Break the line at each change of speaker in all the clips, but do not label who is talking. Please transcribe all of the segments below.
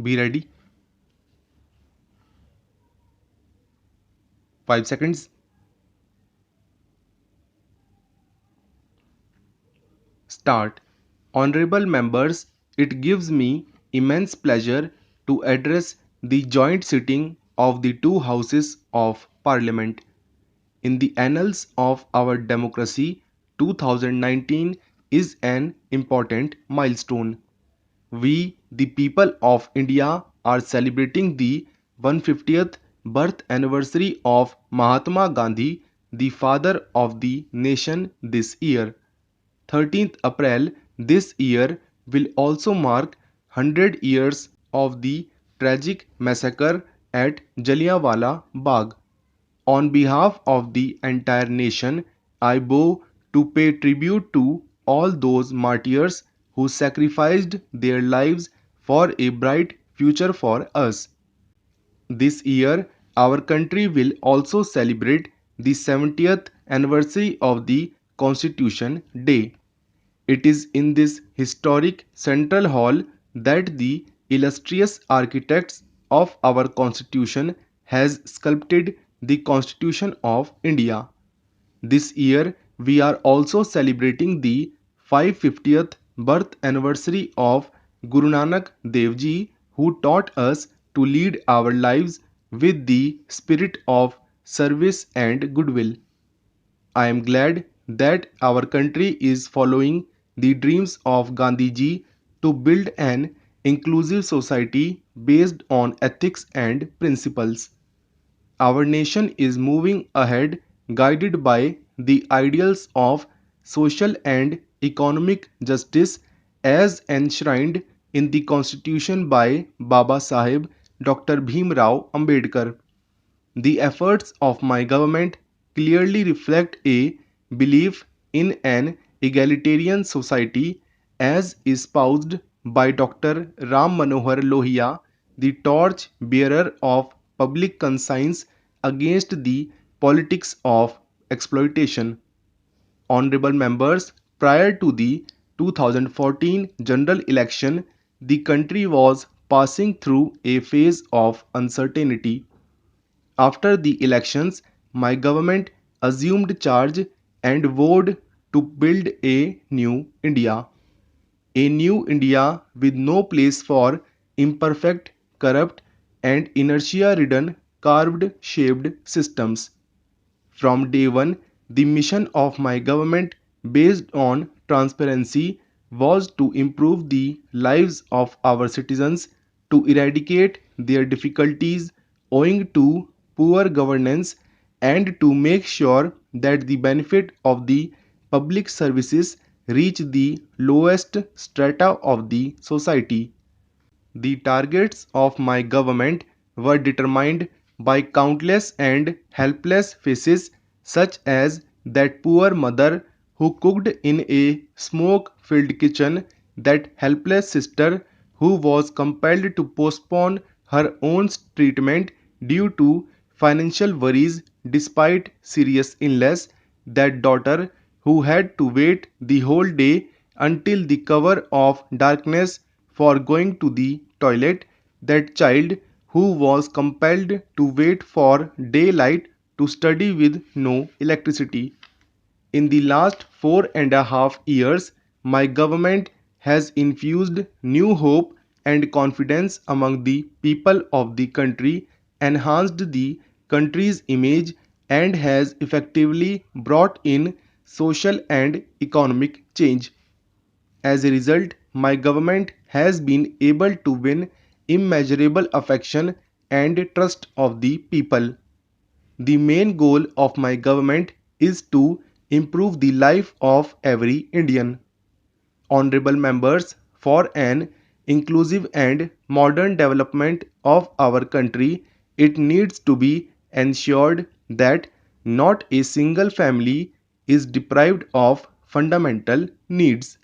Be ready. 5 seconds. Start. Honorable members, it gives me immense pleasure to address the joint sitting of the two houses of Parliament. In the annals of our democracy, 2019 is an important milestone. We, the people of India, are celebrating the 150th birth anniversary of Mahatma Gandhi, the father of the nation, this year. 13th April this year will also mark 100 years of the tragic massacre at Jallianwala Bagh. On behalf of the entire nation, I bow to pay tribute to all those martyrs who sacrificed their lives for a bright future for us. This year, our country will also celebrate the 70th anniversary of the Constitution Day. It is in this historic central hall that the illustrious architects of our Constitution has sculpted the Constitution of India. This year we are also celebrating the 550th birth anniversary of Guru Nanak Dev Ji, who taught us to lead our lives with the spirit of service and goodwill. I am glad that our country is following the dreams of Gandhi ji to build an inclusive society based on ethics and principles. Our nation is moving ahead guided by the ideals of social and economic justice as enshrined in the Constitution by Baba Saheb Dr. Bhim Rao Ambedkar. The efforts of my government clearly reflect a belief in an egalitarian society as espoused by Dr. Ram Manohar Lohia, the torch bearer of public conscience against the politics of exploitation. Honorable members, prior to the 2014 general election, the country was passing through a phase of uncertainty. After the elections, my government assumed charge and vowed to build a new India. A new India with no place for imperfect, corrupt, and inertia ridden carved shaped systems. From day one, the mission of my government, based on transparency, was to improve the lives of our citizens, to eradicate their difficulties owing to poor governance, and to make sure that the benefit of the public services reach the lowest strata of the society. The targets of my government were determined by countless and helpless faces, such as that poor mother who cooked in a smoke-filled kitchen, that helpless sister who was compelled to postpone her own treatment due to financial worries despite serious illness, that daughter who had to wait the whole day until the cover of darkness for going to the toilet, that child who was compelled to wait for daylight to study with no electricity. In the last 4.5 years, my government has infused new hope and confidence among the people of the country, enhanced the country's image, and has effectively brought in social and economic change. As a result, my government has been able to win immeasurable affection and trust of the people. The main goal of my government is to improve the life of every Indian. Honorable members, for an inclusive and modern development of our country, it needs to be ensured that not a single family is deprived of fundamental needs.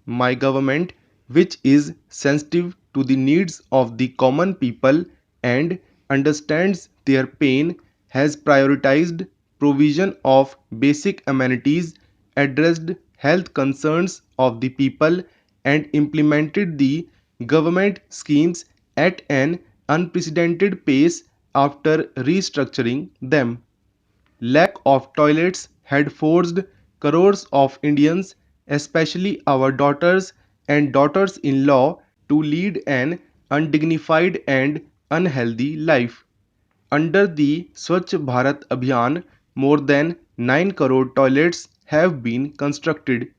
My government, which is sensitive to the needs of the common people and understands their pain, has prioritized provision of basic amenities, addressed health concerns of the people, and implemented the government schemes at an unprecedented pace after restructuring them. Lack of toilets had forced crores of Indians, especially our daughters and daughters-in-law, to lead an undignified and unhealthy life. Under the Swachh Bharat Abhiyan, more than 9 crore toilets have been constructed.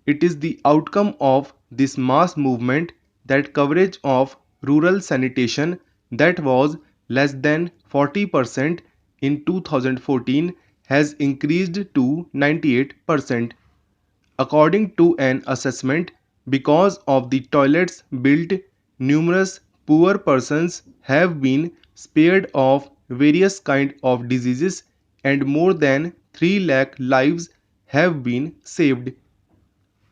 It is the outcome of this mass movement that coverage of rural sanitation that was less than 40% in 2014 has increased to 98%. According to an assessment, because of the toilets built, numerous poor persons have been spared of various kinds of diseases and more than 3 lakh lives have been saved.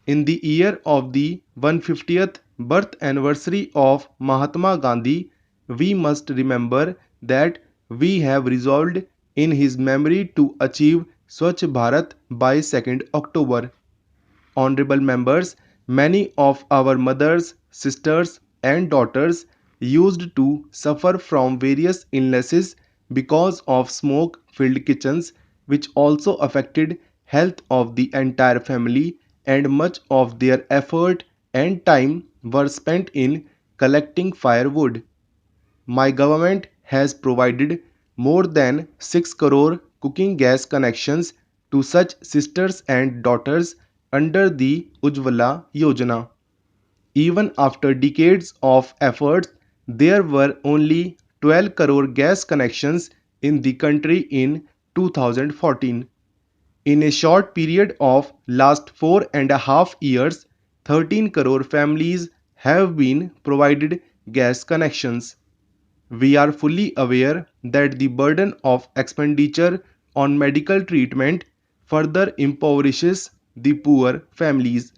In the year of the 150th birth anniversary of Mahatma Gandhi, we must remember that we have resolved in his memory to achieve Swachh Bharat by 2nd October. Honorable members, many of our mothers, sisters, and daughters used to suffer from various illnesses because of smoke filled kitchens, which also affected health of the entire family, and much of their effort and time were spent in collecting firewood. My government has provided more than 6 crore cooking gas connections to such sisters and daughters under the Ujjwala Yojana. Even after decades of efforts, there were only 12 crore gas connections in the country in 2014. In a short period of last 4.5 years, 13 crore families have been provided gas connections. We are fully aware that the burden of expenditure on medical treatment further impoverishes the poor families.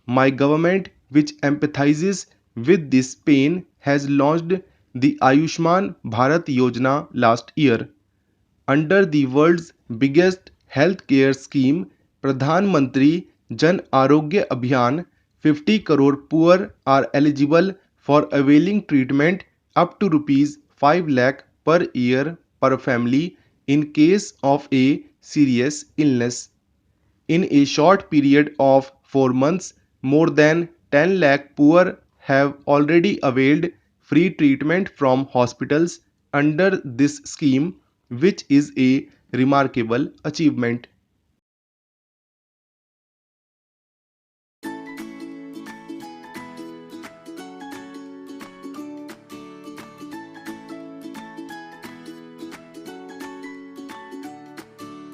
My government, which empathizes with this pain, has launched the Ayushman Bharat Yojana last year. Under the world's biggest healthcare scheme, Pradhan Mantri Jan Arogya Abhiyan, 50 crore poor are eligible for availing treatment up to rupees 5 lakh per year per family in case of a serious illness. In a short period of 4 months, more than 10 lakh poor have already availed free treatment from hospitals under this scheme, which is a remarkable achievement.